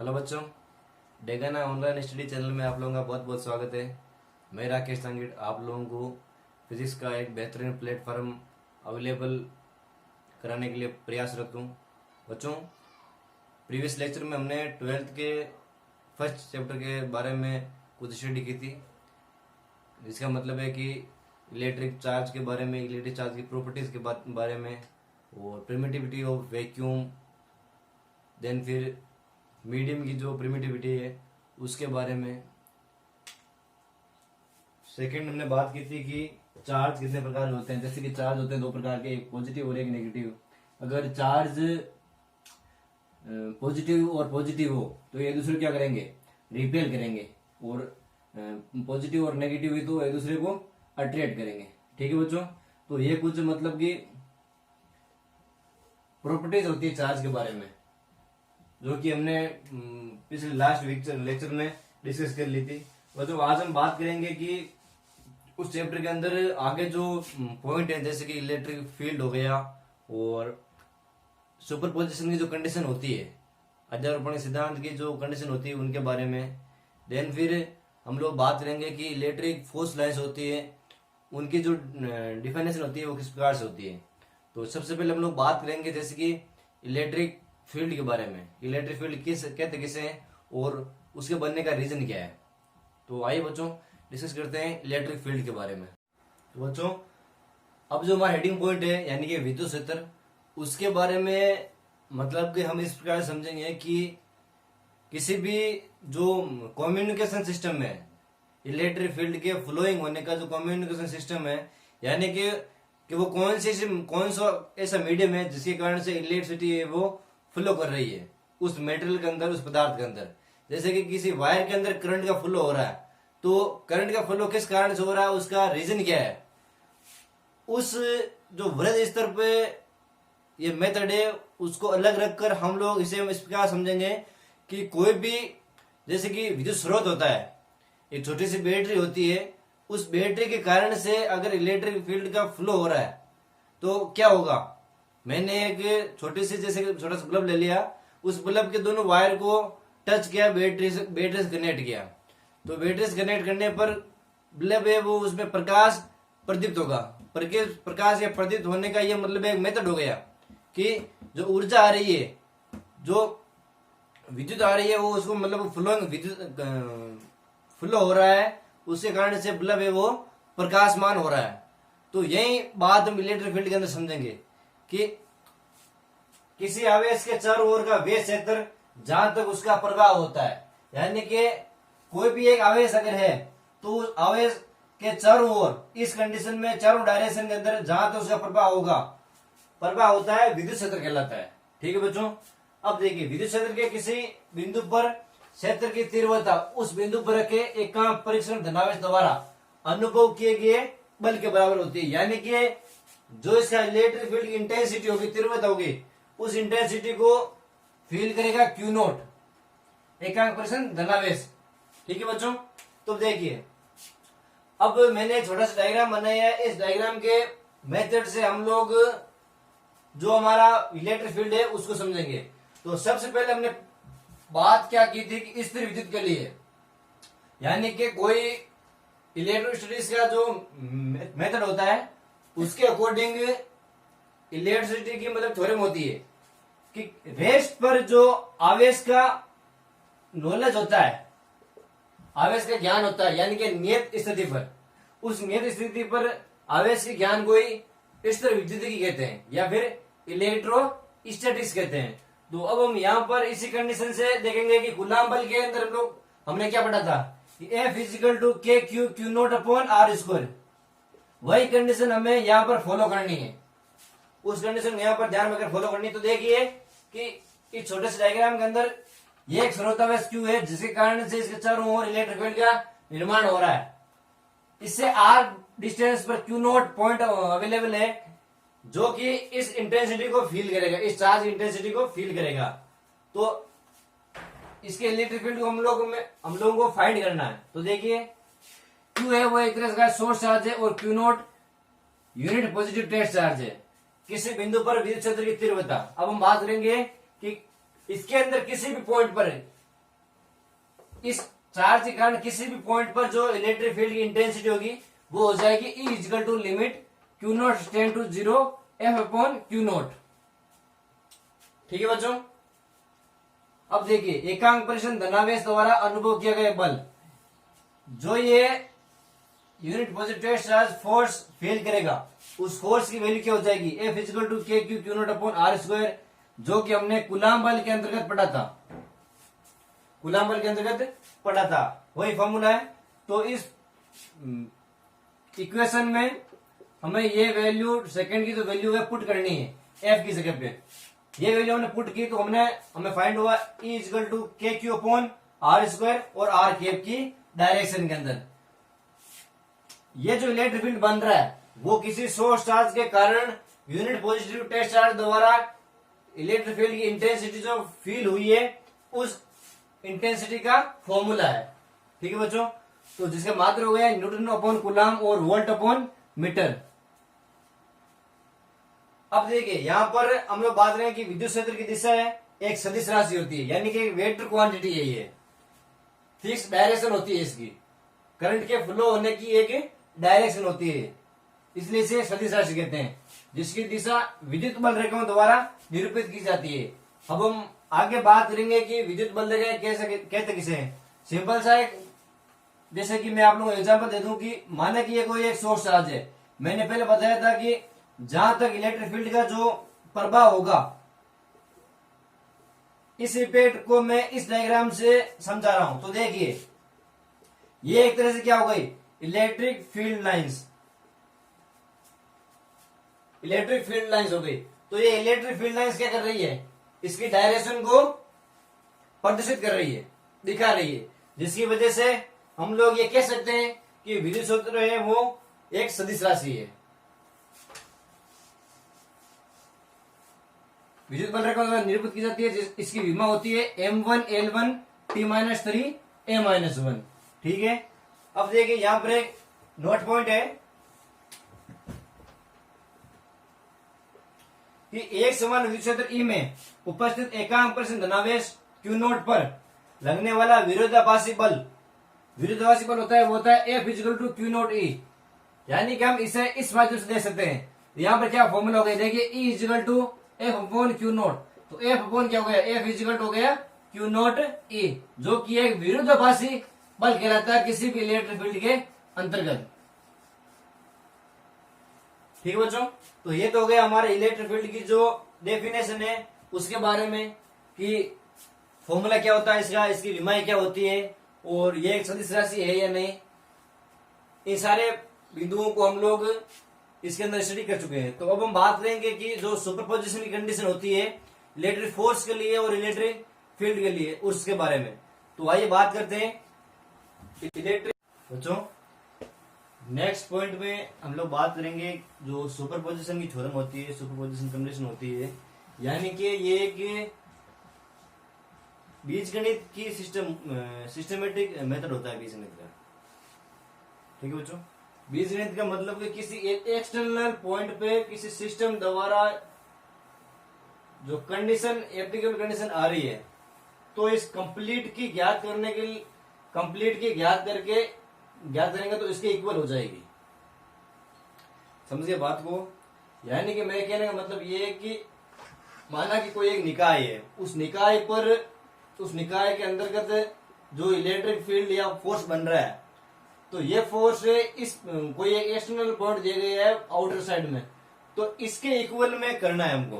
Hello बच्चों, Degana online study channel में आप लोगों का बहुत बहुत स्वागत है। मैं राकेश सांगिड आप लोगों को फिजिक्स का एक बेहतरीन प्लेटफॉर्म अवेलेबल कराने के लिए प्रयासरत हूँ। बच्चों, प्रीवियस लेक्चर में हमने 12th के फर्स्ट चैप्टर के बारे में कुछ स्टडी की थी, जिसका मतलब है कि इलेक्ट्रिक चार्ज के बारे में, इलेक्ट्रिक चार्ज की प्रॉपर्टीज के बारे में, और प्रिमिटिविटी ऑफ वैक्यूम, देन फिर मीडियम की जो प्रिमिटिविटी है उसके बारे में। सेकंड हमने बात की थी कि चार्ज कितने प्रकार होते हैं। जैसे कि चार्ज होते हैं दो प्रकार के, एक पॉजिटिव और एक नेगेटिव। अगर चार्ज पॉजिटिव और पॉजिटिव हो तो एक दूसरे क्या करेंगे, रिपेल करेंगे, और पॉजिटिव और नेगेटिव हुई तो एक दूसरे को अट्रैक्ट करेंगे। ठीक है बच्चों, तो ये कुछ मतलब कि प्रॉपर्टीज होती है चार्ज के बारे में, जो कि हमने पिछले लास्ट लेक्चर में डिस्कस कर ली थी। तो आज हम बात करेंगे कि उस चैप्टर के अंदर आगे जो पॉइंट है, जैसे कि इलेक्ट्रिक फील्ड हो गया और सुपरपोजिशन की जो कंडीशन होती है, अध्यारोपण सिद्धांत की जो कंडीशन होती है उनके बारे में। देन फिर हम लोग बात करेंगे कि इलेक्ट्रिक फोर्स लाइन्स होती है, उनकी जो डिफिनेशन होती है वो किस प्रकार से होती है। तो सबसे पहले हम लोग बात करेंगे जैसे कि इलेक्ट्रिक फील्ड के बारे में। इलेक्ट्रिक फील्ड कहते किसे हैं और उसके बनने का रीजन क्या है। तो आइए बच्चों डिस्कस करते हैं इलेक्ट्रिक फील्ड के बारे में। तो बच्चों, अब जो हमारा हेडिंग पॉइंट है यानी कि विद्युत क्षेत्र, उसके बारे में मतलब कि हम इस प्रकार समझेंगे कि किसी भी जो कम्युनिकेशन सिस्टम है, इलेक्ट्रिक फील्ड के फ्लोइंग होने का जो कम्युनिकेशन सिस्टम है, यानी कि वो कौन सा ऐसा मीडियम है जिसके कारण से इलेक्ट्रिसिटी है वो फ्लो कर रही है उस मेटेरियल के अंदर, उस पदार्थ के अंदर। जैसे कि किसी वायर के अंदर करंट का फ्लो हो रहा है, तो करंट का फ्लो किस कारण से हो रहा है, उसका रीजन क्या है। उस जो वृहद स्तर पे ये मेथड है उसको अलग रखकर हम लोग इसे इस प्रकार समझेंगे कि कोई भी, जैसे कि विद्युत स्रोत होता है, एक छोटी सी बैटरी होती है, उस बैटरी के कारण से अगर इलेक्ट्रिक फील्ड का फ्लो हो रहा है तो क्या होगा। मैंने एक छोटी सी जैसे छोटा सा बल्ब ले लिया, उस बल्ब के दोनों वायर को टच किया, बैटरी से कनेक्ट किया, तो बैटरी से कनेक्ट करने पर बल्ब है वो उसमें प्रकाश प्रदीप्त होगा। प्रकाश या प्रदीप्त होने का ये मतलब एक मेथड हो गया कि जो ऊर्जा आ रही है, जो विद्युत आ रही है, वो उसको मतलब फ्लो हो रहा है, उसके कारण से बल्ब है वो प्रकाशमान हो रहा है। तो यही बात हम इलेक्ट्रिक फील्ड के अंदर समझेंगे कि किसी आवेश के चारों ओर का वे क्षेत्र जहां तक उसका प्रभाव होता है, यानी कि कोई भी एक आवेश अगर है तो उस आवेश के चारों ओर, इस कंडीशन में चारों डायरेक्शन के अंदर जहां तक उसका प्रभाव होगा, प्रभाव होता है, विद्युत क्षेत्र कहलाता है। ठीक है बच्चों, अब देखिए विद्युत क्षेत्र के किसी बिंदु पर क्षेत्र की तीव्रता उस बिंदु पर रखे एकांक परीक्षण धनावेश द्वारा अनुभव किए गए बल के बराबर होती है। यानी कि जो इसका इलेक्ट्रिक फील्ड की इंटेंसिटी होगी, तीव्रता होगी, उस इंटेंसिटी को फील करेगा क्यू नोट, एकांक परीक्षण धनावेश। ठीक है बच्चों, तो देखिए अब मैंने एक छोटा सा डायग्राम बनाया है। इस डायग्राम के मेथड से हम लोग जो हमारा इलेक्ट्रिक फील्ड है उसको समझेंगे। तो सबसे पहले हमने बात क्या की थी कि स्थिर विद्युत के लिए, यानी कि कोई इलेक्ट्रिक स्टडीज का जो मेथड होता है उसके अकॉर्डिंग इलेक्ट्रिसिटी की मतलब थ्योरम होती है कि रेस्ट पर जो आवेश का नॉलेज होता है, आवेश का ज्ञान होता है, यानी कि नियत स्थिति पर, उस नियत स्थिति पर आवेश के ज्ञान को ही स्थिर विद्युतिकी कहते हैं या फिर इलेक्ट्रोस्टैटिक्स कहते हैं। तो अब हम यहाँ पर इसी कंडीशन से देखेंगे कि कूलाम बल के अंदर हमने क्या पढ़ा था, F equal to K Q naught upon R square. वही कंडीशन हमें यहाँ पर फॉलो करनी है, उस कंडीशन यहाँ पर ध्यान रखकर फॉलो करनी है। तो देखिए कि इस छोटे से डायग्राम के अंदर ये एक स्रोतावेश क्यू है, जिसके कारण से इसके चारों ओर इलेक्ट्रिक फील्ड का निर्माण हो रहा है। इससे आर डिस्टेंस पर क्यू नोट पॉइंट अवेलेबल है, जो कि इस इंटेंसिटी को फील करेगा, इस चार्ज इंटेंसिटी को फील करेगा। तो इसके इलेक्ट्रिक फील्ड को हम लोगों को फाइंड करना है। तो देखिए क्यू है वो एक तरह का सोर्स चार्ज है और Q naught unit positive test charge है किसी बिंदु पर विद्युत क्षेत्र की तीव्रता। अब हम बात करेंगे कि इसके अंदर किसी भी पॉइंट पर इस चार्ज के कारण किसी भी पॉइंट पर जो इलेक्ट्रिक फील्ड की इंटेंसिटी होगी वो हो जाएगी E equal to limit Q naught tend to 0 F upon Q naught. ठीक है बच्चों। अब देखिए एकांक परिक्षण धनावेश द्वारा अनुभव किया गया बल, जो ये unit positive charge force fail करेगा उस फोर्स की वैल्यू क्या हो जाएगी F equal to K Q Q naught upon R square, जो कि हमने कूलाम बल के अंतर्गत पढ़ा था, कूलाम बल के अंतर्गत पढ़ा था वही फॉर्मूला है। तो इस इक्वेशन में हमें ये वैल्यू सेकंड की जो वैल्यू है पुट करनी है F की जगह पे। ये वैल्यू हमने पुट की तो हमें फाइंड हुआ E equal to K Q upon R square और आर केप की डायरेक्शन के अंदर। ये जो इलेक्ट्रिक फील्ड बन रहा है वो किसी सोर्स चार्ज के कारण यूनिट पॉजिटिव टेस्ट चार्ज द्वारा इलेक्ट्रिक फील्ड की इंटेंसिटी जो फील हुई है उस इंटेंसिटी का फॉर्मूला है। ठीक है बच्चों। तो जिसका मात्र हो गया न्यूटन अपॉन कूलाम और वोल्ट अपॉन मीटर। अब देखिए यहां पर हम लोग बात रहे हैं कि विद्युत क्षेत्र की दिशा है एक सदिश राशि होती है, यानी कि वेक्टर क्वांटिटी है, ये फिक्स डायरेक्शन होती है, इसकी करंट के फ्लो होने की एक डायरेक्शन होती है, इसलिए इसे सदिश राशि कहते हैं, जिसकी दिशा विद्युत बल रेखाओं द्वारा निरूपित की जाती है। अब हम आगे बात करेंगे कि विद्युत बल रेखाएं कैसे कहते किसे हैं। सिंपल सा एक, जैसे कि मैं आप लोगों को एग्जांपल दे दूं कि माना कि ये कोई एक सोर्स चार्ज है, मैंने पहले बताया था कि जहां तक इलेक्ट्रिक फील्ड का जो प्रभाव होगा इस इफेक्ट को मैं इस डायग्राम से समझा रहा हूं। तो देखिए ये एक तरह से क्या हो गई electric field lines, electric field lines हो गई। तो ये इलेक्ट्रिक फील्ड लाइंस क्या कर रही है, इसकी डायरेक्शन को प्रदर्शित कर रही है, दिखा रही है, जिसकी वजह से हम लोग ये कह सकते हैं कि विद्युत क्षेत्र है वो एक सदिश राशि है। विद्युत बल रेखा द्वारा निरूपित की जाती है, इसकी विमा होती है M1 L1 T-3 A-1। ठीक है। अब देखिए यहां पर एक नोट पॉइंट है कि एक समान विद्युत क्षेत्र E में उपस्थित एकांक परिक्षण धनावेश Q नोट पर लगने वाला विरोधाभासी बल, विरोधाभासी बल होता है वो होता है F equal to Q naught E, यानी कि हम इसे इस माध्यम से देख सकते हैं। यहाँ पर क्या फॉर्मूला हो गया देखिए E equal to F upon Q naught. तो F अपॉन क्या हो गया F इक्वल हो गया क्यू नोट E, जो कि एक विरोधाभासी बल कहलाता है किसी भी इलेक्ट्रिक फील्ड के अंतर्गत। ठीक है बच्चों। तो ये तो हो गया हमारे इलेक्ट्रिक फील्ड की जो डेफिनेशन है उसके बारे में कि फॉर्मूला क्या होता है इसका, इसकी विमाएं क्या होती है और ये एक सदिश राशि है या नहीं, इन सारे बिंदुओं को हम लोग इसके अंदर स्टडी कर चुके हैं। तो अब हम बात करेंगे कि जो सुपरपोजिशन की कंडीशन होती है इलेक्ट्रिक फोर्स के लिए और इलेक्ट्रिक फील्ड के लिए उसके बारे में। तो आइए बात करते हैं इलेक्ट्रिक। बच्चों नेक्स्ट पॉइंट में हम लोग बात करेंगे जो सुपरपोजिशन की थ्योरम होती है, सुपरपोजिशन कंडीशन होती है, यानी कि ये एक बीजगणित की सिस्टमेटिक मेथड होता है बीजगणित का। ठीक है बच्चों। बीजगणित का मतलब कि किसी एक्सटर्नल पॉइंट पे किसी सिस्टम द्वारा जो कंडीशन एप्लीकेबल कंडीशन आ रही है तो इस कंप्लीट की ज्ञात करने के लिए कंप्लीट की ज्ञात करेंगे तो इसके इक्वल हो जाएगी। समझिए बात को, यानी कि मेरे कहने का मतलब ये है कि माना कि कोई एक निकाय है, उस निकाय के अंतर्गत जो इलेक्ट्रिक फील्ड या फोर्स बन रहा है तो ये फोर्स इस कोई एक एक्सटर्नल पॉइंट दिए गए है आउटर साइड में, तो इसके इक्वल में करना है हमको।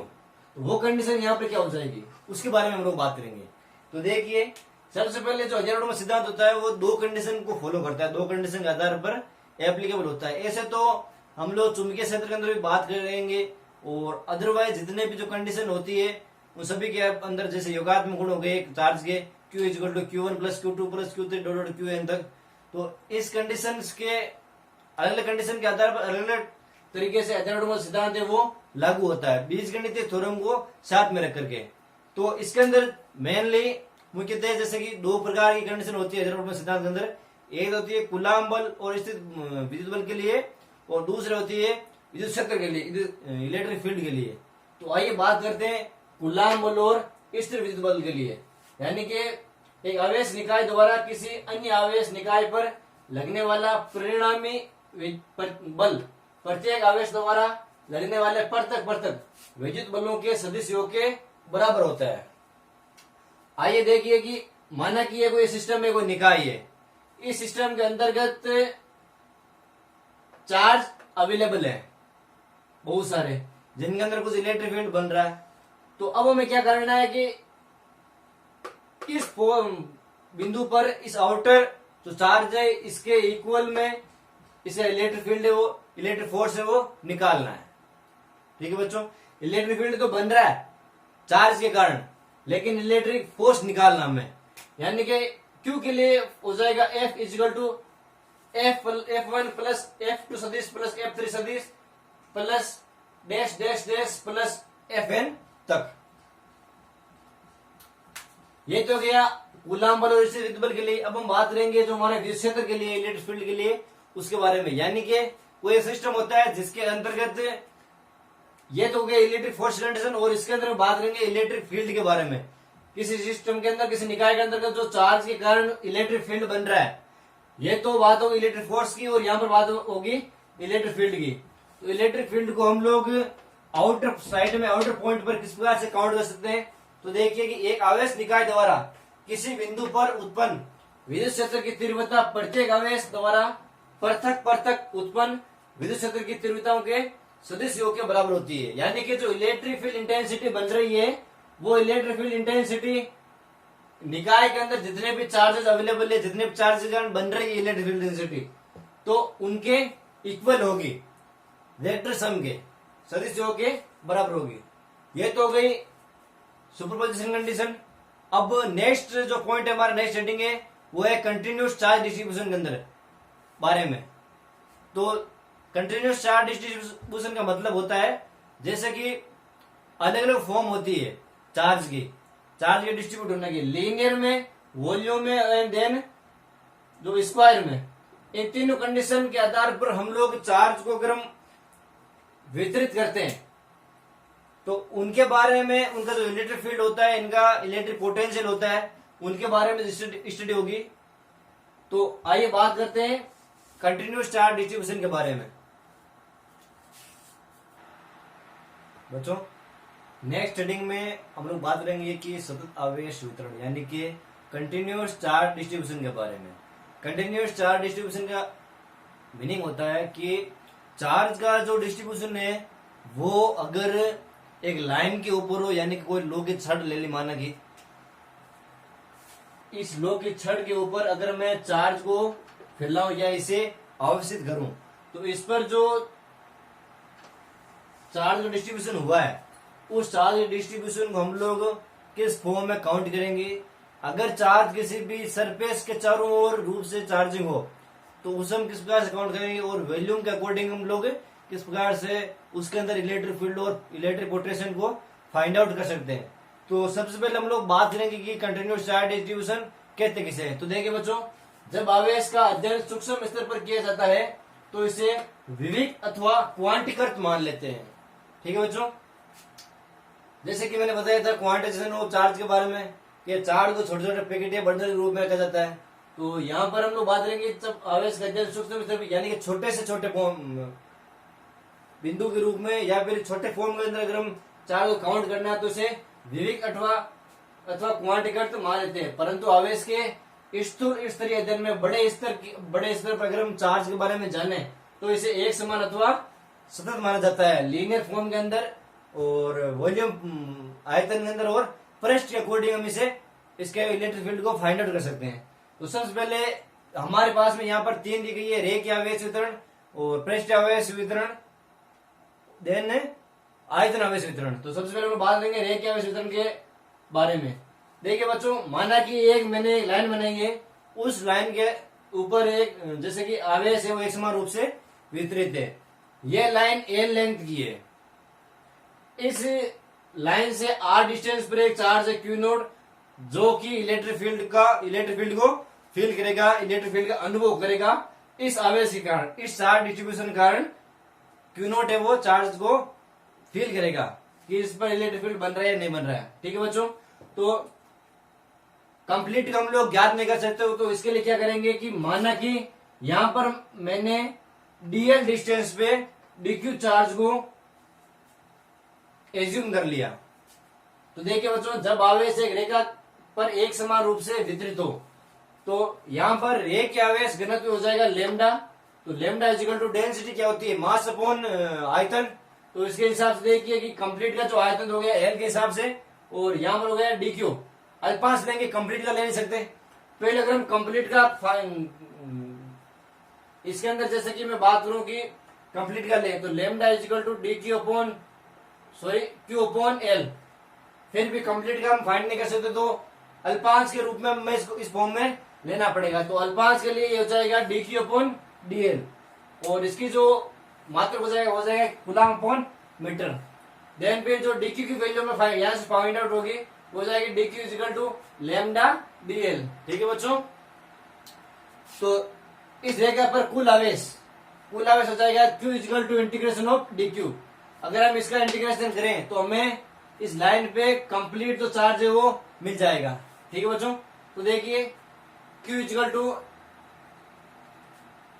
तो वो कंडीशन यहाँ पे क्या हो जाएगी उसके बारे में हम लोग बात करेंगे। तो देखिए सबसे पहले जो हजारों में सिद्धांत होता है वो दो कंडीशन को फॉलो करता है, दो कंडीशन के आधार पर एप्लीकेबल होता है। ऐसे तो हम लोग चुंबकीय क्षेत्र के अंदर भी बात करेंगे और अदरवाइज जितने भी जो कंडीशन होती है उन सभी के अंदर जैसे योगात्मक गुण हो गए चार्ज के Q equal to Q1 plus Q2 plus Q3 dot Qn तक। तो इस कंडीशन के अलग अलग कंडीशन के आधार पर अलग अलग तरीके से हजारों सिद्धांत है वो लागू होता है बीजगणितीय थ्योरम को साथ में रख करके। तो इसके अंदर मेनली मुख्यतः जैसे कि दो प्रकार की कंडीशन होती है हजारों सिद्धांत के अंदर, एक होती है कूलाम बल और स्थित विद्युत बल के लिए और दूसरी होती है विद्युत क्षेत्र के लिए, इलेक्ट्रिक फील्ड के लिए। तो आइए बात करते हैं कूलाम बल और स्थिर विद्युत बल के लिए, यानी कि एक आवेश निकाय द्वारा किसी अन्य आवेश निकाय पर लगने वाला परिणामी बल प्रत्येक आवेश द्वारा लगने वाले पृथक विद्युत बलों के सदिशों के बराबर होता है। आइए देखिए कि माना कि ये कोई सिस्टम में कोई निकाय है, इस सिस्टम के अंतर्गत चार्ज अवेलेबल है बहुत सारे, जिनके अंदर कुछ इलेक्ट्रिक फील्ड बन रहा है। तो अब हमें क्या करना है कि इस बिंदु पर इस आउटर जो चार्ज है इसके इक्वल में इसे इलेक्ट्रिक फील्ड है, वो इलेक्ट्रिक फोर्स है, वो निकालना है। ठीक है बच्चों, इलेक्ट्रिक फील्ड तो बन रहा है चार्ज के कारण, लेकिन इलेक्ट्रिक फोर्स निकालना हमें, यानी कि क्यू के लिए हो जाएगा F equal to F1 plus F2 सदिश प्लस F3 सदिश plus dash dash dash plus Fn तक। ये तो गया कूलाम बल और विद्युत बल के लिए। अब हम बात करेंगे जो हमारे विद्युत क्षेत्र के लिए, इलेक्ट्रिक फील्ड के लिए, उसके बारे में। यानी कि कोई सिस्टम होता है जिसके अंतर्गत ये तो हो गया इलेक्ट्रिक फोर्स कंडीशन, और इसके अंदर बात करेंगे इलेक्ट्रिक फील्ड के बारे में। किसी सिस्टम के अंदर, किसी निकाय के अंतर्गत जो चार्ज के कारण इलेक्ट्रिक फील्ड बन रहा है, ये तो बात होगी इलेक्ट्रिक फोर्स की, और यहाँ पर बात होगी इलेक्ट्रिक फील्ड की। तो इलेक्ट्रिक फील्ड को हम लोग आउटर साइड में, आउटर पॉइंट पर किस प्रकार से काउंट कर सकते हैं। तो देखिए कि एक आवेश निकाय द्वारा किसी बिंदु पर उत्पन्न विद्युत क्षेत्र की तीव्रता प्रत्येक आवेश द्वारा पृथक उत्पन्न विद्युत क्षेत्र की तीव्रताओं के सदिशों के बराबर होती है। यानी कि जो इलेक्ट्रिक फील्ड इंटेंसिटी बन रही है, वो इलेक्ट्रिक फील्ड इंटेंसिटी निकाय के अंदर जितने भी चार्जेस अवेलेबल है, जितने भी चार्जेस बन रही है इलेक्ट्रिक फील्ड इंटेंसिटी, तो उनके इक्वल होगी, वेक्टर सम के सदिशों के बराबर होगी। ये तो हो गई सुपरपोजिशन कंडीशन। अब नेक्स्ट जो पॉइंट है हमारा, नेक्स्ट हेडिंग है, वो है कंटिन्यूस चार्ज डिस्ट्रीब्यूशन के अंदर बारे में। तो कंटिन्यूस चार्ज डिस्ट्रीब्यूशन का मतलब होता है जैसे कि अलग अलग फॉर्म होती है चार्ज की, चार्ज के डिस्ट्रीब्यूट होने की, लीनियर में, वॉल्यूम में, एंड देन जो स्क्वायर में। इन तीनों कंडीशन के आधार पर हम लोग चार्ज को अगर हम वितरित करते हैं तो उनके बारे में, उनका जो इलेक्ट्रिक फील्ड होता है, इनका इलेक्ट्रिक पोटेंशियल होता है, उनके बारे में स्टडी होगी। तो आइए बात करते हैं कंटिन्यूस चार्ज डिस्ट्रीब्यूशन के बारे में। बच्चों नेक्स्ट हेडिंग में हम लोग बात करेंगे कि सतत आवेश वितरण, यानी कि कंटिन्यूस चार्ज डिस्ट्रीब्यूशन के बारे में। कंटिन्यूस चार्ज डिस्ट्रीब्यूशन का मीनिंग होता है कि चार्ज का जो डिस्ट्रीब्यूशन है वो अगर एक लाइन के ऊपर हो, यानी कि कोई लो की छड़ ले ली, माना कि इस लो की छड़ के ऊपर अगर मैं चार्ज को फैलाऊं या इसे आवेशित करूं, तो इस पर जो चार्ज डिस्ट्रीब्यूशन हुआ है, उस चार्ज डिस्ट्रीब्यूशन को हम लोग किस फॉर्म में काउंट करेंगे। अगर चार्ज किसी भी सरफेस के चारों ओर रूप से चार्जिंग हो तो उसे हम किस प्रकार से काउंट करेंगे, और वॉल्यूम के अकॉर्डिंग हम लोग किस प्रकार से उसके अंदर इलेक्ट्रिक फील्ड और इलेक्ट्रिक पोटेंशियल को फाइंड आउट कर सकते हैं। तो सबसे पहले हम लोग बात करेंगे कि कंटिन्यूस चार्ज डिस्ट्रीब्यूशन कहते किसे हैं। तो देखिए बच्चों, जब आवेश का अध्ययन सूक्ष्म स्तर पर किया जाता है तो इसे विविध अथवा क्वांटीकृत मान लेते हैं। ठीक है बच्चों, जैसे कि मैंने बताया था क्वांटाइजेशन ऑफ चार्ज के बारे में, कि चार्ज को छोटे छोटे पैकेट या बंडल के रूप में रखा जाता है। तो यहाँ पर हम लोग बात करेंगे जब आवेश का अध्ययन सूक्ष्म स्तर पर, यानी कि छोटे से छोटे फॉर्म बिंदु के रूप में या फिर छोटे फॉर्म के अंदर अगर हम चार्ज को काउंट करना है तो इसे विविध अथवा क्वांटीकृत मान लेते हैं। परंतु आवेश के स्थूल स्तरीय अध्ययन में बड़े स्तर पर अगर हम चार्ज के बारे में जाने तो इसे एक समान अथवा सतत माना जाता है, लीनियर फॉर्म के अंदर और वॉल्यूम आयतन के अंदर, और पृष्ठ के अकॉर्डिंग हम इसके इलेक्ट्रिक फील्ड को फाइंड आउट कर सकते हैं। तो सबसे पहले हमारे पास में यहाँ पर तीन दी गई है, रेखीय आवेश वितरण और पृष्ठ आवेश वितरण, देन आयतन आवेश वितरण। तो सबसे पहले हम बात करेंगे रेखीय आवेश वितरण के बारे में। देखिए बच्चों, माना कि एक मैंने लाइन बनाई है, उस लाइन के ऊपर एक जैसे कि आवेश है वो एक समान रूप से वितरित है। यह लाइन एल लेंथ की है। इस लाइन से आर डिस्टेंस पर एक चार्ज है क्यू नोट, जो कि इलेक्ट्रिक फील्ड को फील करेगा, इलेक्ट्रिक फील्ड का अनुभव करेगा इस आवेश के कारण, इस चार्ज डिस्ट्रीब्यूशन के कारण क्यू नोट है वो चार्ज को फील करेगा कि इस पर इलेक्ट्रिक फील्ड बन रहा है या नहीं बन रहा है। ठीक है बच्चों, तो कंप्लीट का हम लोग ज्ञात नहीं कर सकते हो, तो इसके लिए क्या करेंगे कि माना कि यहां पर मैंने डीएल डिस्टेंस पे डीक्यू चार्ज को एज्यूम कर लिया। तो देखिए बच्चों, जब आवेश एक रेखा पर एक समान रूप से वितरित हो तो यहां पर रे के आवेश घनत्व हो जाएगा लेमडा। तो लेमडा इजिकल टू डेंसिटी क्या होती है, मास अपॉन आयतन। तो इसके हिसाब से देखिए कि कंप्लीट का जो आयतन हो गया एल के हिसाब से, और यहां पर हो गया डीक्यू। अल्पांश लेंगे, कंप्लीट का ले नहीं सकते। पहले अगर हम कंप्लीट का इसके अंदर जैसे कि मैं बात करूं कि कंप्लीट का ले, तो lambda equal to dQ upon Q upon L. फिर भी कंप्लीट का हम फाइंड नहीं कर सकते, तो अल्पांश के रूप में हमें इसको इस फॉर्म में लेना पड़ेगा। तो अल्पांश के लिए ये हो जाएगा डीक्यू अपॉन डीएल, और इसकी जो मात्रक हो जाएगा कूलम अपॉन मीटर। देन फिर जो डीक्यू की वैल्यू में यहां से फाइंड आउट होगी हो जाएगी dQ equal to lambda dL. ठीक है बच्चों, तो इस रेखा पर कुल आवेश हो जाएगा Q equal to integration of dQ. अगर हम इसका इंटीग्रेशन करें तो हमें इस लाइन पे कंप्लीट जो चार्ज है वो मिल जाएगा। ठीक है बच्चों, तो देखिए Q equal to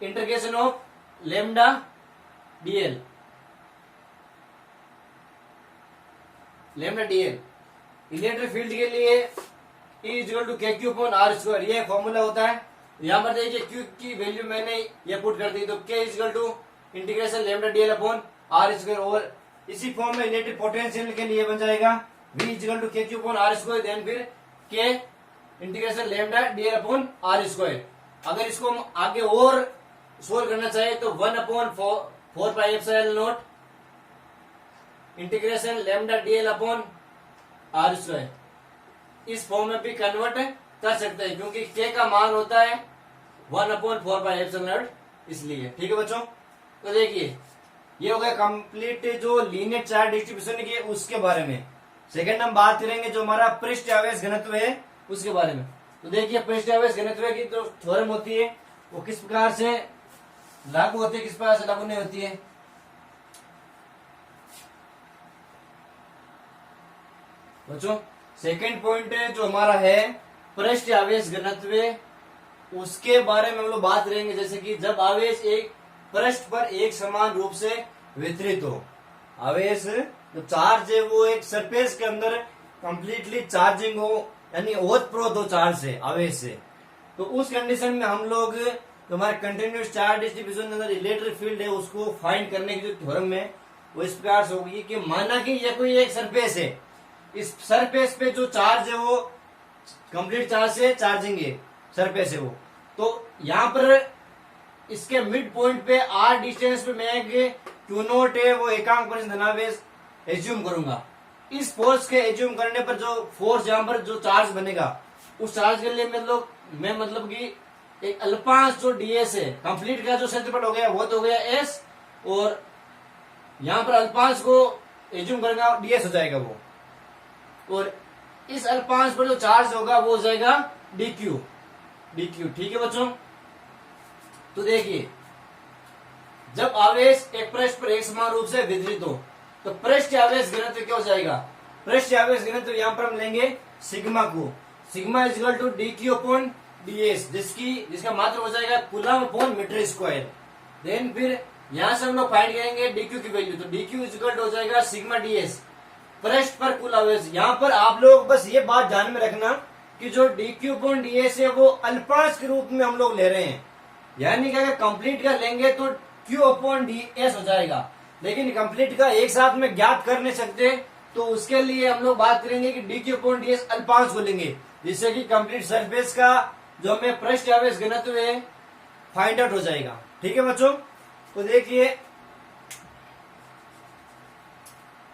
integration of lambda dL, electric field के लिए E equal to K Q upon R square, ये फॉर्मूला होता है। यहां पर देखिए Q की वैल्यू मैंने ये पुट कर दी, तो K equal to integration lambda dL upon R square, और इसी फॉर्म में इलेक्ट्रिक पोटेंशियल के लिए बन जाएगा V equal to K Q upon R square, then फिर K integration lambda dL upon R square. अगर इसको हम आगे और सोल्व करना चाहे तो 1 upon 4 pi epsilon naught integration lambda dL upon R square, इस फॉर्म में भी कन्वर्ट कर सकते हैं, क्योंकि K का मान होता है 1 अपॉन 4 पाई एप्सिलॉन नॉट, इसलिए। ठीक है बच्चों, तो देखिए ये हो गया कंप्लीट जो लीनियर चार्ज डिस्ट्रीब्यूशन की उसके बारे में। सेकंड हम बात करेंगे जो हमारा पृष्ठ आवेश घनत्व है उसके बारे में। तो देखिए पृष्ठ आवेश घनत्व की जो थ्योरम होती है वो किस प्रकार से लागू होती है, किस प्रकार से लागू नहीं होती है। बच्चों सेकंड पॉइंट जो हमारा है पृष्ठ आवेश घनत्व, उसके बारे में हम लोग बात करेंगे। जैसे कि जब आवेश एक पृष्ठ पर एक समान रूप से वितरित हो, आवेश जो चार्ज है वो एक सरफेस के अंदर कंप्लीटली चार्जिंग हो, यानी ओतप्रोत हो चार्ज से, आवेश से, तो उस कंडीशन में हम लोग जो हमारे कंटिन्यूस चार्ज डिस्ट्रीब्यूशन के अंदर इलेक्ट्रिक फील्ड है उसको फाइंड करने की जो थ्योरम है वो इस प्रकार से होगी कि माना कि ये कोई एक सरफेस है, इस सरफेस पे जो चार्ज है वो कंप्लीट चार्ज से चार्जिंग है, सरफेस है वो, तो यहाँ पर इसके मिड पॉइंट पे आर डिस्टेंस पे मैं क्यू नोट है वो एकांक परिस धनावेश एज्यूम करूंगा। इस फोर्स के एज्यूम करने पर जो फोर्स यहाँ पर जो चार्ज बनेगा उस चार्ज के लिए मैं मतलब कि एक अल्पांश जो डीएस है, कंप्लीट का जो क्षेत्रफल हो गया वो तो हो गया एस, और यहाँ पर अल्पांश को एज्यूम करेगा डीएस हो जाएगा वो, और इस अल्पांश पर जो चार्ज होगा वो हो जाएगा डीक्यू। ठीक है बच्चों, तो देखिए जब आवेश एक पृष्ठ पर एक समान रूप से वितरित हो तो पृष्ठ आवेश घनत्व क्या हो जाएगा, पृष्ठ आवेश घनत्व यहां पर हम लेंगे सिग्मा को, sigma equal to dQ upon dS, जिसका मात्र हो जाएगा coulomb upon metre square. Then फिर यहां से हम लोग फाइंड करेंगे डीक्यू की वैल्यू, तो डीक्यू इजिकल टू हो जाएगा सिग्मा डीएस, पृष्ठ पर कुल आवेश। यहाँ पर आप लोग बस ये बात ध्यान में रखना कि जो डीक्यू अपॉन डीएस है वो अल्पांश के रूप में हम लोग ले रहे हैं, यानी कि अगर कंप्लीट का लेंगे तो क्यू अपॉन डीएस हो जाएगा, लेकिन कंप्लीट का एक साथ में ज्ञात कर नहीं सकते, तो उसके लिए हम लोग बात करेंगे कि डीक्यू अपॉन डीएस अल्पांश को लेंगे, जिससे कि कंप्लीट सरफेस का जो हमें पृष्ठ आवेश घनत्व है फाइंड आउट हो जाएगा। ठीक है बच्चों, तो देखिए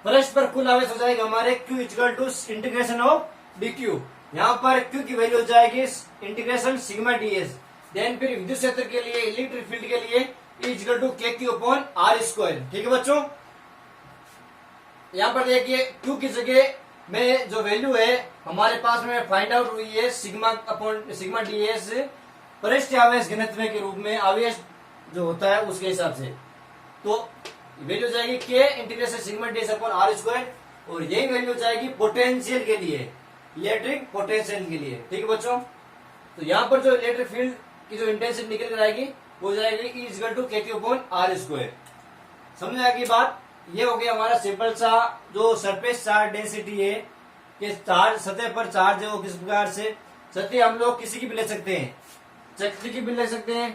पृष्ठ पर कुल आवेश हो जाएगा हमारे Q equal to integration of dQ, यहाँ पर Q की वैल्यू हो जाएगी इंटीग्रेशन सिग्मा डीएस। देन फिर विद्युत क्षेत्र के लिए, इलेक्ट्रिक फील्ड के लिए equal to K Q upon R square. ठीक है बच्चों, यहाँ पर देखिए Q की जगह में जो वैल्यू है हमारे पास में फाइंड आउट हुई है सिग्मा अपॉन सिग्मा डीएस, पृष्ठ आवेश घनत्व के रूप में आवेश जो होता है उसके हिसाब से, तो वैल्यू जाएगी K integration sigma dS upon R square, और यही वैल्यू जाएगी पोटेंशियल के लिए, इलेक्ट्रिक पोटेंशियल के लिए। ठीक है बच्चों, तो यहाँ पर जो इलेक्ट्रिक फील्ड की जो इंटेंसिटी निकल कर आएगी वो जाएगी E equal to KQ upon R square. समझ आएगी बात। ये हो गया हमारा सिंपल सा जो सरफेस चार्ज डेंसिटी है कि चार्ज सतह पर चार्ज है वो किस प्रकार से, सतह हम लोग किसी की भी ले सकते हैं, चक्री की भी ले सकते हैं,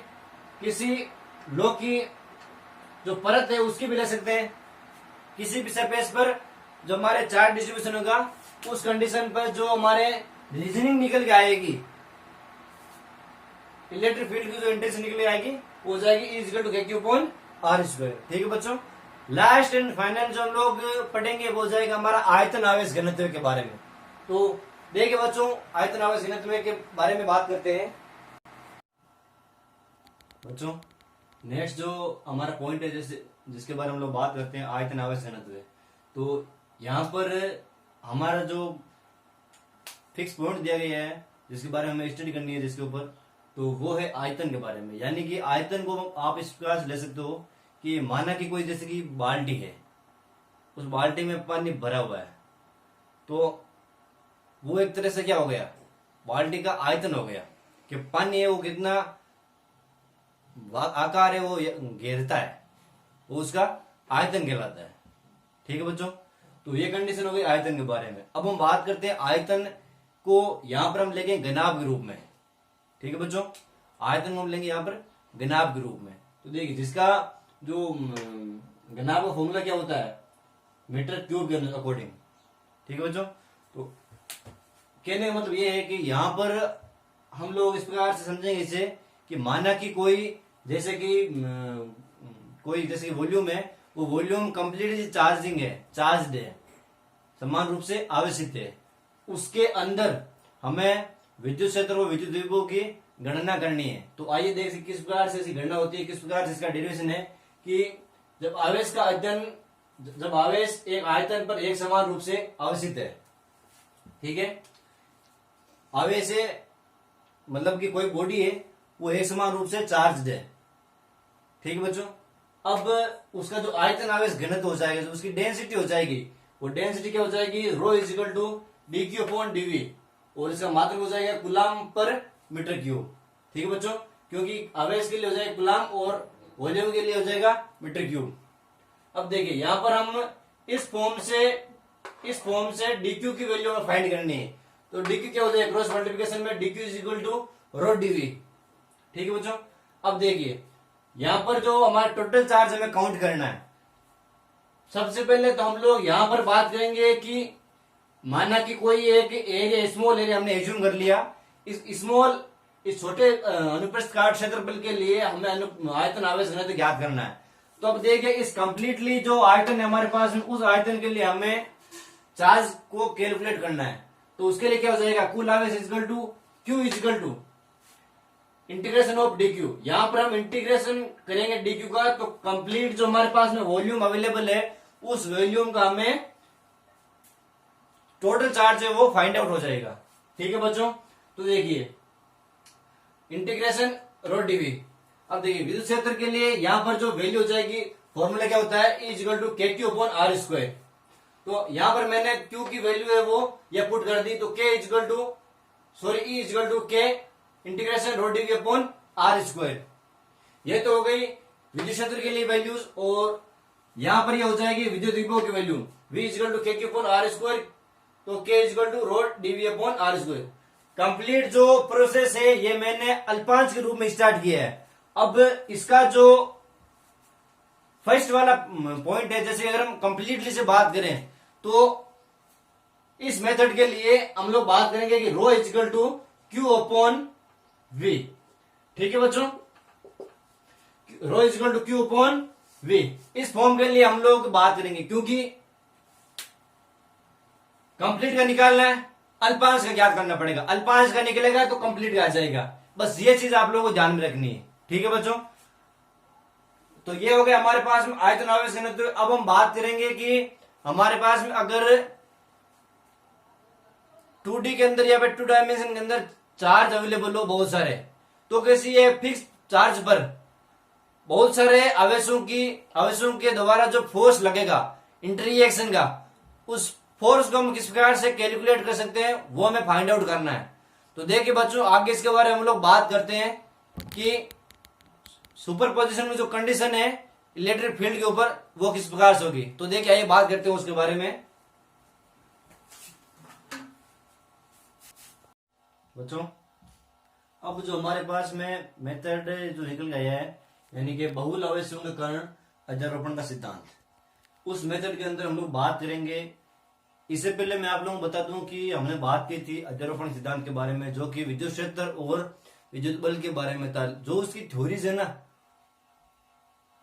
किसी लोह की जो परत है उसकी भी ले सकते हैं, किसी भी सरफेस पर जो हमारे चार्ज डिस्ट्रीब्यूशन होगा उस कंडीशन पर जो हमारे रीजनिंग निकल के आएगी, इलेक्ट्रिक फील्ड की जो इंटेंसिटी निकल के आएगी वो हो जाएगी E equal to KQ upon R square. ठीक है बच्चों, लास्ट एंड फाइनल जो हम लोग पढ़ेंगे वो हो जाएगा हमारा आयतन आवेश घनत्व के बारे में। तो देखिए बच्चों, आयतन आवेश घनत्व के बारे में बात करते हैं। बच्चों नेक्स्ट जो हमारा पॉइंट है जैसे जिसके बारे में हम लोग बात करते हैं आयतन आवेश घनत्व, तो यहाँ पर हमारा जो फिक्स पॉइंट दिया गया है जिसके बारे में हमें स्टडी करनी है जिसके ऊपर, तो वो है आयतन के बारे में। यानी कि आयतन को आप इस प्रकार से ले सकते हो कि माना कि कोई जैसे कि बाल्टी है, उस बाल्टी में पानी भरा हुआ है, तो वो एक तरह से क्या हो गया, बाल्टी का आयतन हो गया कि पानी है वो कितना आकार है वो घेरता है, वो उसका आयतन कहलाता है। ठीक है बच्चों, तो ये कंडीशन हो गई आयतन के बारे में। अब हम बात करते हैं आयतन को यहां पर हम लेंगे घनाभ के रूप में। ठीक है बच्चों, आयतन को हम लेंगे यहाँ पर घनाभ के रूप में। तो देखिए जिसका जो घनाभ का फॉर्मूला क्या होता है, मीटर क्यूब के अकॉर्डिंग। ठीक है बच्चों, तो कहने का मतलब ये है कि यहाँ पर हम लोग इस प्रकार से समझेंगे इसे कि माना कि कोई जैसे कि वॉल्यूम है, वो वॉल्यूम कंप्लीटली चार्जिंग है, चार्ज्ड है, समान रूप से आवेशित है, उसके अंदर हमें विद्युत क्षेत्र और विद्युत विभव की गणना करनी है। तो आइए देख किस प्रकार से इसकी गणना होती है, किस प्रकार से इसका डेरिवेशन है कि जब आवेश का अध्ययन, जब आवेश एक आयतन पर एक समान रूप से आवेशित है, ठीक है, आवेश है मतलब कि कोई बॉडी है वो एक समान रूप से चार्ज्ड है। ठीक है बच्चों, अब उसका जो आयतन आवेश घनत्व हो जाएगा, जो उसकी डेंसिटी हो जाएगी, वो डेंसिटी क्या हो जाएगी, rho is equal to dQ upon dV, और इसका मात्रक हो जाएगा कूलम पर मीटर क्यूब। ठीक है बच्चों, क्योंकि आवेश के लिए हो जाएगा कूलम और वॉल्यूम के लिए हो जाएगा मीटर क्यूब। अब देखिए यहां पर हम इस फॉर्म से dQ की वैल्यू में फाइंड करनी है, तो dQ क्या हो जाएगा, क्रॉस मल्टीप्लिकेशन में dQ is equal to rho dV। ठीक है बच्चों, अब देखिए यहां पर जो हमारा टोटल चार्ज हमें काउंट करना है, सबसे पहले तो हम लोग यहां पर बात करेंगे कि माना कि कोई एक एरिया, स्मॉल एरिया हमने एज्यूम कर लिया, इस छोटे अनुप्रस्थ काट क्षेत्रफल के लिए हमें आयतन आवेश घनत्व ज्ञात करना है। तो अब देखिए इस कंप्लीटली जो आयतन है हमारे पास, उस आयतन के लिए हमें चार्ज को कैलकुलेट करना है। तो उसके लिए क्या हो जाएगा, कुल आवेश equal to Q equal to integration of dQ। यहां पर हम इंटीग्रेशन करेंगे dQ का, तो कंप्लीट जो हमारे पास में वॉल्यूम अवेलेबल है उस वॉल्यूम का हमें टोटल चार्ज है वो फाइंड आउट हो जाएगा। ठीक है बच्चों, तो देखिए इंटीग्रेशन रो dV। अब देखिए विद्युत क्षेत्र के लिए यहां पर जो वैल्यू हो जाएगी, फॉर्मूला क्या होता है, E equal to KQ upon R square. तो यहां पर मैंने Q की वैल्यू है वो ये पुट कर दी, तो E equal to K integration rho dV upon R square. ये तो हो गई विद्युत क्षेत्र के लिए वैल्यूज, और यहां पर ये हो जाएगी विद्युत विभव की value, V equal to KQ upon R square, तो K equal to rho dV upon R square. Complete जो प्रोसेस है ये मैंने अल्पांश के रूप में स्टार्ट किया है। अब इसका जो फर्स्ट वाला पॉइंट है, जैसे अगर हम कंप्लीटली से बात करें तो इस मेथड के लिए हम लोग बात करेंगे कि rho equal to Q upon V। ठीक है बच्चों, rho equal to Q upon V, इस फॉर्म के लिए हम लोग बात करेंगे, क्योंकि कंप्लीट का निकालना है, अल्पांश का ज्ञात करना पड़ेगा, अल्पांश का निकलेगा तो कंप्लीट का आ जाएगा। बस ये चीज आप लोगों को ध्यान में रखनी है। ठीक है बच्चों, तो ये हो गया हमारे पास में आयतन आवेश घनत्व। अब हम बात करेंगे कि हमारे पास में अगर 2D के अंदर या फिर 2 डायमेंशन के अंदर चार्ज अवेलेबल हो बहुत सारे, तो कैसी है फिक्स चार्ज पर बहुत सारे आवेशों के द्वारा जो फोर्स लगेगा इंटररिएक्शन का, उस फोर्स को हम किस प्रकार से कैलकुलेट कर सकते हैं वो हमें फाइंड आउट करना है। तो देखिए बच्चों, आगे इसके बारे में हम लोग बात करते हैं कि सुपरपोजिशन में जो कंडीशन है इलेक्ट्रिक फील्ड के ऊपर वो किस प्रकार से होगी। तो देखिए आइए बात करते हैं उसके बारे में। बच्चों, अब जो हमारे पास में मेथड जो निकल गया है, यानी कि बहुल आवेशों के कारण अध्यारोपण का सिद्धांत, उस मेथड के अंदर हम लोग बात करेंगे। इससे पहले मैं आप लोगों को बता दूं कि हमने बात की थी अध्यारोपण सिद्धांत के बारे में, जो कि विद्युत क्षेत्र और विद्युत बल के बारे में था। जो उसकी थ्योरीज है ना,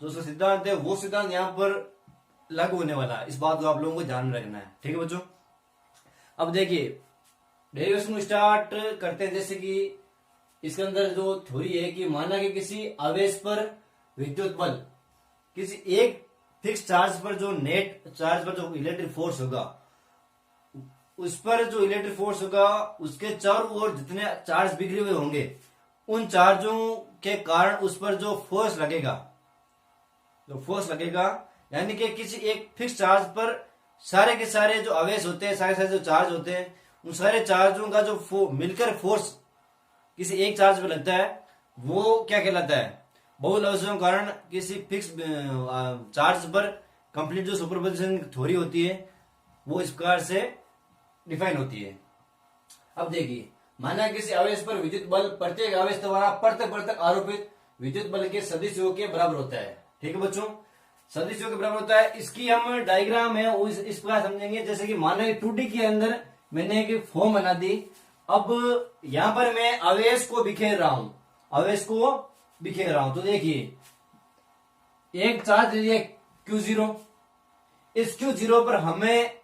जो उसका सिद्धांत है, वो सिद्धांत यहाँ पर लागू होने वाला है। इस बात को आप लोगों को ध्यान में रखना है, ठीक है बच्चों। अब देखिए डेरिवेशन को स्टार्ट करते हैं। जैसे कि इसके अंदर जो थ्योरी है कि माना कि किसी आवेश पर विद्युत बल, किसी एक फिक्स चार्ज पर जो नेट चार्ज पर जो इलेक्ट्रिक फोर्स होगा, उस पर जो इलेक्ट्रिक फोर्स होगा उसके चारों ओर जितने चार्ज बिखरे हुए होंगे, उन चार्जों के कारण उस पर जो फोर्स लगेगा, यानी कि किसी एक फिक्स चार्ज पर सारे के सारे जो आवेश होते हैं, सारे जो चार्ज होते हैं, उन सारे चार्जों का जो मिलकर फोर्स किसी एक चार्ज पर लगता है, वो क्या कहलाता है, बहुल आवेशों के कारण किसी फिक्स चार्ज पर कंप्लीट जो सुपरपोजिशन थ्योरी होती है वो इस प्रकार से डिफाइन होती है। अब देखिए, माना किसी आवेश पर विद्युत बल प्रत्येक आवेश द्वारा प्रत्येक आरोपित विद्युत बल के सदिशों के बराबर होता है। ठीक है बच्चों, सदिशों के बराबर होता है। इसकी हम डायग्राम है इस प्रकार समझेंगे। जैसे कि माना 2D के अंदर मैंने एक फॉर्म बना दी। अब यहां पर मैं आवेश को बिखेर रहा हूं, तो देखिए एक चार्ज लीजिए Q0। इस Q0 पर हमें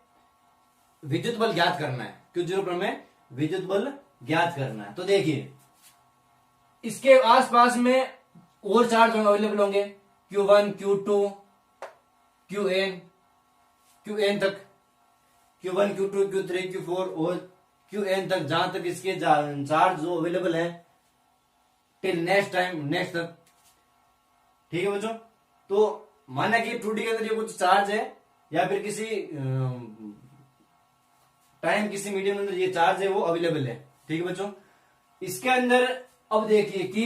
विद्युत बल ज्ञात करना है। Q0 पर हमें विद्युत बल ज्ञात करना है। तो देखिए इसके आसपास में और चार्ज अवेलेबल होंगे, Q1, Q2, Qn तक, Q1, Q2, Q3, Q4 और Qn तक, जहां तक इसके चार्ज जो अवेलेबल है टिल नेक्स्ट तक। ठीक है बच्चों, तो माना कि 2D के अंदर ये कुछ चार्ज है या फिर किसी टाइम किसी मीडियम के अंदर ये चार्ज है वो अवेलेबल है। ठीक है बच्चों, इसके अंदर अब देखिए कि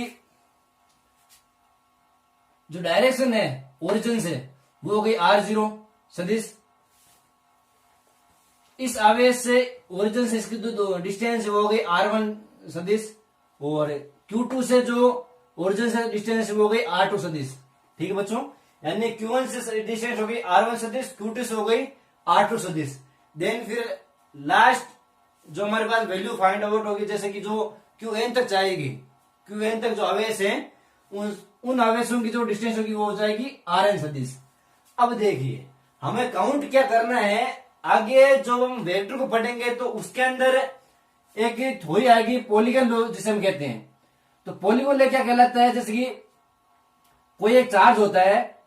जो डायरेक्शन है ओरिजिन से वो हो गई R0 सदिश। इस आवेश से ओरिजिन से इसकी जो डिस्टेंस है वो हो गई R1 सदिश, और Q2 से जो ओरिजिन से डिस्टेंस है वो हो गई R2 सदिश। ठीक है बच्चों, यानी Q1 से डिस्टेंस हो गई R1 सदिश, Q2 से हो गई R2 सदिश। देन फिर लास्ट जो हमारे पास वैल्यू फाइंड आउट होगी, जैसे कि जो Qn तक जाएगी, Qn तक जो आवेश है उन आवेशों की जो डिस्टेंस होगी वो हो जाएगी Rn सदिश। अब देखिए हमें काउंट क्या करना है, आगे जो हम वेक्टर को पढ़ेंगे तो उसके अंदर एक थ्योरी आएगी पॉलीगन लॉ जिसे हम कहते हैं। तो पॉलीगन लॉ क्या कहलाता है, जैसे कि कोई एक चार्ज होता है,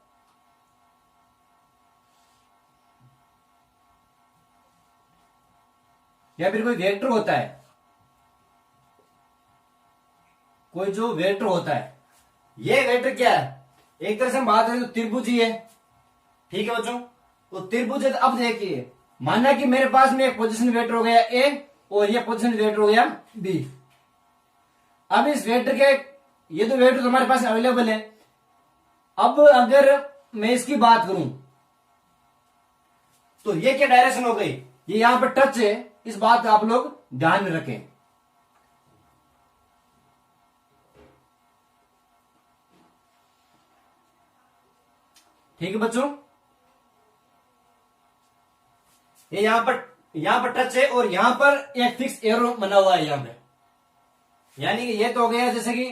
या फिर कोई वेक्टर होता है, कोई जो वेक्टर होता है, ये वेक्टर क्या है, एक तरह से हम बात करें तो त्रिभुज ही है। ठीक है बच्चों, तो त्रिभुज है। अब देखिए माना कि मेरे पास में एक पोजीशन वेक्टर हो गया A और ये पोजीशन वेक्टर हो गया B। अब इस वेक्टर के ये दो वेक्टर हमारे पास अवेलेबल है। अब अगर मैं इसकी बात करूं तो ये क्या डायरेक्शन हो गई, ये यहां पर टच है, इस बात आप लोग ध्यान में रखें। ठीक है बच्चों, ये यहां पर टच है और यहां पर एक फिक्स एरो बना हुआ है यहां पे, यानी कि ये तो हो गया जैसे कि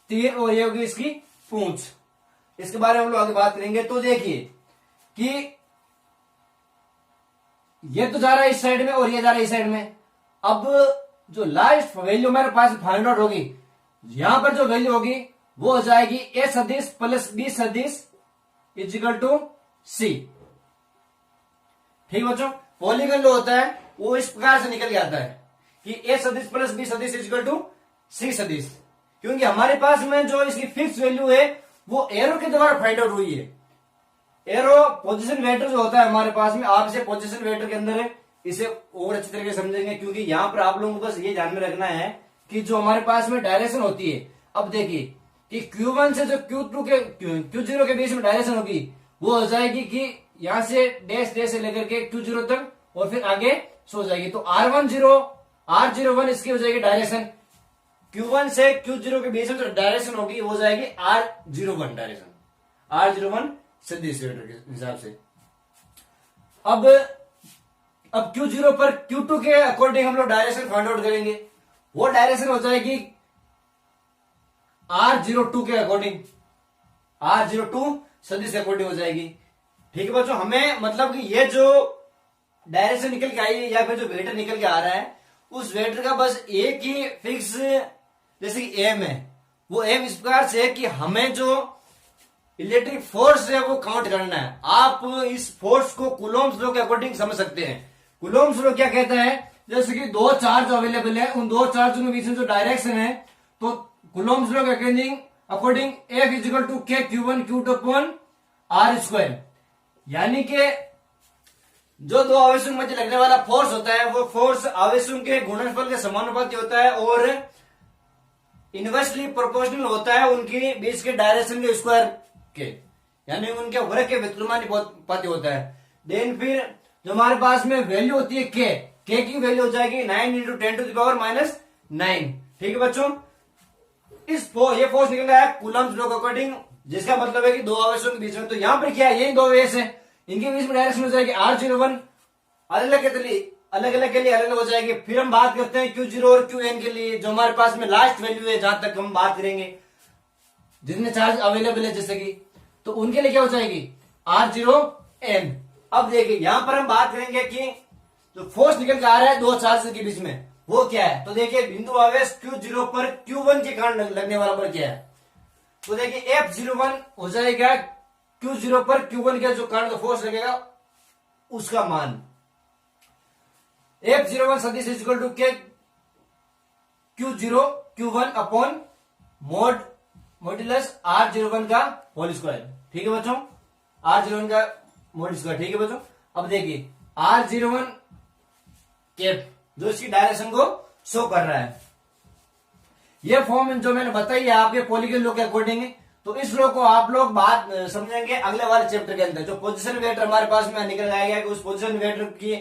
तीर और ये होगी इसकी पूंछ। इसके बारे में हम लोग आगे बात करेंगे। तो देखिए कि ये तो जा रहा है इस साइड में और ये जा रहा है इस साइड में। अब जो लास्ट वैल्यू मेरे पास फाइंड आउट होगी, यहां पर जो वैल्यू होगी वो हो जाएगी A सदिश प्लस B सदिश इजिकल टू C। ठीक बच्चों, पॉलीगन जो होता है वो इस प्रकार से निकल के आता है कि A सदिश प्लस B सदिश इजिकल टू C सदिश, क्योंकि हमारे पास में जो इसकी फिक्स वैल्यू है वो एरो के द्वारा फाइंड आउट हुई है। एरो पोजीशन वेक्टर जो होता है हमारे पास में, आप इसे पोजीशन वेक्टर के अंदर इसे और अच्छी तरीके से समझेंगे, क्योंकि यहाँ पर आप लोगों को बस ये ध्यान में रखना है कि जो हमारे पास में डायरेक्शन होती है, अब देखिए कि Q1 से जो Q2 के Q0 के बीच में डायरेक्शन होगी वो हो जाएगी कि यहां से डैश डैश से लेकर के Q0 तक और फिर आगे सो जाएगी। तो R01 इसकी हो जाएगी डायरेक्शन। Q1 से Q0 के बीच में जो डायरेक्शन होगी वो हो जाएगी R01 डायरेक्शन, R01 सदिश वेक्टर के हिसाब से। अब Q0 पर Q2 के अकॉर्डिंग हम लोग डायरेक्शन फाइंड आउट करेंगे। वो डायरेक्शन हो जाएगी R02 के अकॉर्डिंग, R02 सदिश के अकॉर्डिंग हो जाएगी। ठीक है बच्चों, हमें मतलब कि ये जो डायरेक्शन निकल के आई है या फिर जो वेक्टर निकल के आ रहा है उस वेक्टर का बस एक ही फिक्स जैसे कि एम है, वो एम इस प्रकार से है कि हमें जो इलेक्ट्रिक फोर्स है वो काउंट करना है। आप इस फोर्स को कूलॉम्स लॉ के अकॉर्डिंग समझ सकते हैं। कूलॉम्स लॉ क्या कहता है, जैसे कि दो चार्ज अवेलेबल है, उन दो चार्ज के बीच में जो डायरेक्शन है, तो कूलॉम्स लॉ के according F equal to K Q1 Q2 upon R square, यानी कि जो दो आवेशों के मध्य लगने वाला फोर्स होता है वो फोर्स आवेशों के गुणनफल के समानुपाती होता है और इनवर्सली प्रोपोर्शनल होता है उनकी बीच के डायरेक्शन के स्क्वायर के, यानी उनके वर्ग के व्युत्क्रमानुपाती होता है। देन फिर जो हमारे पास में वैल्यू होती है के की वैल्यू हो जाएगी 9 इंटू 10⁻⁹। ठीक है बच्चों, ये फोर्स निकल रहा है कूलम्स लॉ के अकॉर्डिंग, जिसका मतलब है कि दो आवेशों के बीच में, तो यहां पर क्या है, यही दो आवेश है, इनके बीच में डायरेक्शन हो जाएगी R01, अलग अलग के लिए अलग अलग हो जाएगी। फिर हम बात करते हैं Q0 और Qn के लिए, जो हमारे पास में लास्ट वैल्यू है जहां तक हम बात करेंगे, जितने चार्ज अवेलेबल है जैसे कि, तो उनके लिए क्या हो जाएगी R0n। अब देखिए यहां पर हम बात करेंगे कि जो फोर्स निकल के आ रहा है दो चार्ज के बीच में वो क्या है, तो देखिए बिंदु आवेश Q0 पर Q1 के कारण लगने वाला बल क्या है, तो देखिए F01 हो जाएगा Q0 पर Q1 का जो कारण फोर्स लगेगा उसका मान। F01 सदिश इक्वल टू के Q0 Q1 upon modulus R01 का होल स्क्वायर। ठीक है बच्चों, R01 का मोड स्क्वायर। ठीक है बच्चों, अब देखिए R01 कैप जो इसकी डायरेक्शन को शो कर रहा है, ये फॉर्म जो मैंने बताई है आपके पॉलीगन लॉ के अकॉर्डिंग, तो इस लॉ को आप लोग बात समझेंगे अगले वाले चैप्टर के अंदर। जो पोजीशन वेक्टर हमारे पास में निकल आएगा कि उस पोजीशन वेक्टर की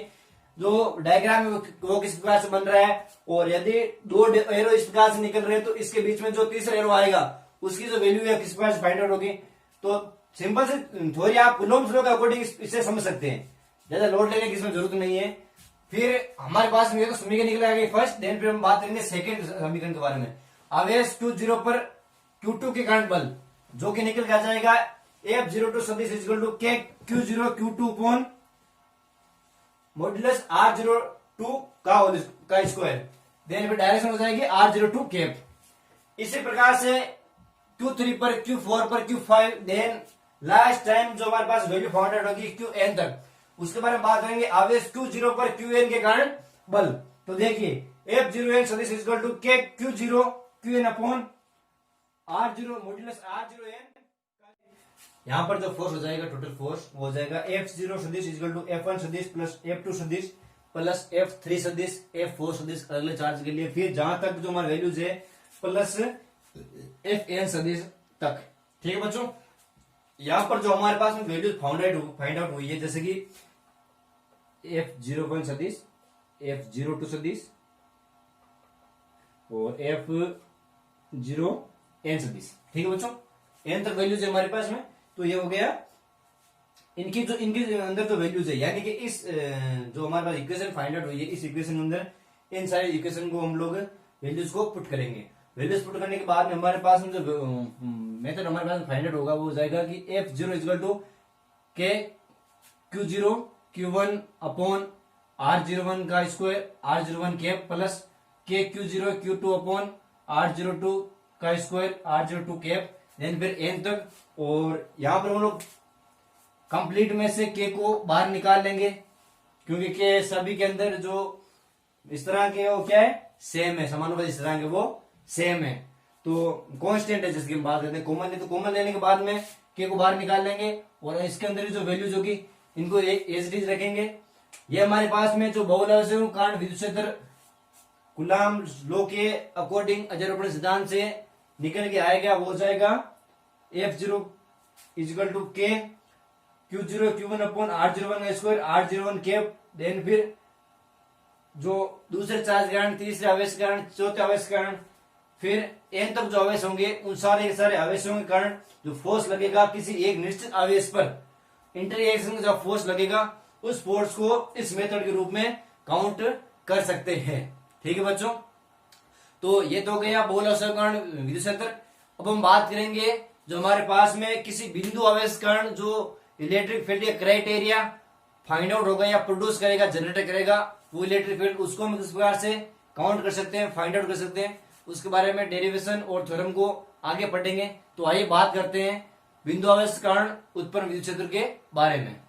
जो डायग्राम है वो किस प्रकार से बन रहा है, और यदि दो एरो इस प्रकार से निकल रहे हैं तो इसके बीच में जो तीसरा एरो आएगा उसकी जो वैल्यू है किस प्रकार से फाइंड आउट होगी। तो सिंपल से थोड़ी आप कूलॉम्स लॉ के अकॉर्डिंग इसे समझ सकते हैं, ज्यादा लोड लेने की इसमें जरूरत नहीं है। फिर हमारे पास में तो समीकरण निकल आएगा फर्स्ट, देन फिर हम बात करेंगे सेकंड समीकरण के बारे में। आवेश Q0 पर Q2 के कारण बल जो कि निकल के आ जाएगा F02 सदिश इक्वल टू के Q0 Q2 upon modulus R02 का स्क्वायर, देन फिर डायरेक्शन हो जाएगी R02 कैप। इसी प्रकार से Q3 पर Q4 पर Q5, देन लास्ट टाइम जो हमारे पास वैल्यू फाउंड आउट होगी Qn तक, उसके बारे में बात करेंगे। आवेश Q0 पर Qn के कारण बल, तो देखिए F0n सदिश इक्वल टू के Q0 Qn upon R0 modulus R0n। यहां पर जो फोर्स हो जाएगा टोटल फोर्स वो हो जाएगा F0 सदिश इक्वल टू F1 सदिश प्लस F2 सदिश प्लस F3 सदिश F4 सदिश अगले चार्ज के लिए, फिर जहां तक जो हमारे वैल्यूज है प्लस Fn सदिश तक। ठीक है बच्चों, यहां पर जो हमारे पास में वैल्यूज फाइंड आउट हुई है, जैसे कि F01 सदिश, F02 सदिश और F0n सदिश। ठीक है बच्चों, n तक वैल्यूज है हमारे पास में, तो ये हो गया इनके अंदर जो वैल्यूज है, यानी कि इस जो हमारे पास इक्वेशन फाइंड आउट हुई है इस इक्वेशन के अंदर इन सारे इक्वेशन को हम लोग वैल्यूज को पुट करेंगे। वैल्यूज पुट करने के बाद में हमारे पास में जो मेथड हमारे पास फाइंड आउट होगा वो हो जाएगा कि F0 इक्वल टू के Q0 Q1 अपॉन R01 का स्क्वायर R01 कैप प्लस के Q0 Q2 अपॉन R02 का स्क्वायर R02 कैप, देन फिर n तक। और यहां पर हम लोग कंप्लीट में से k को बाहर निकाल लेंगे, क्योंकि k सभी के अंदर जो इस तरह के वो क्या है सेम है, समानुपाती इस तरह के वो सेम है, तो कांस्टेंट है जिसकी हम बात करते हैं। कॉमन है तो कॉमन लेने के बाद में k को बाहर निकाल लेंगे और इसके अंदर जो वैल्यूज होगी इनको एज इट इज रखेंगे। ये हमारे पास में जो बहुल आवेशों के कारण विद्युत क्षेत्र कूलाम लॉ के अकॉर्डिंग अजरूपण सिद्धांत से निकल के आएगा, वो हो जाएगा F0 is equal to K Q0 Q1 upon R01 का स्क्वायर R01 कैप। देन फिर जो दूसरे चार्ज के कारण, तीसरे आवेश के कारण, चौथे आवेश के कारण, फिर n तक जो आवेश होंगे उन सारे के सारे आवेशों के कारण जो फोर्स लगेगा किसी एक निश्चित आवेश पर, इंटरएक्शन का जो फोर्स लगेगा उस फोर्स को इस मेथड के रूप में काउंट कर सकते हैं। ठीक है बच्चों, तो ये तो गया बहुल आवेश के कारण विद्युत क्षेत्र। अब हम बात करेंगे जो हमारे पास में किसी बिंदु आवेश के कारण जो इलेक्ट्रिक फील्ड का क्राइटेरिया फाइंड आउट होगा या प्रोड्यूस करेगा, जनरेट करेगा वो इलेक्ट्रिक फील्ड, उसको हम किस प्रकार से काउंट कर सकते हैं, फाइंड आउट कर सकते हैं, उसके बारे में डेरिवेशन और थ्योरम को आगे पढ़ेंगे। तो आइए बात करते हैं बिंदु आवेश के कारण उत्पन्न विद्युत क्षेत्र के बारे में।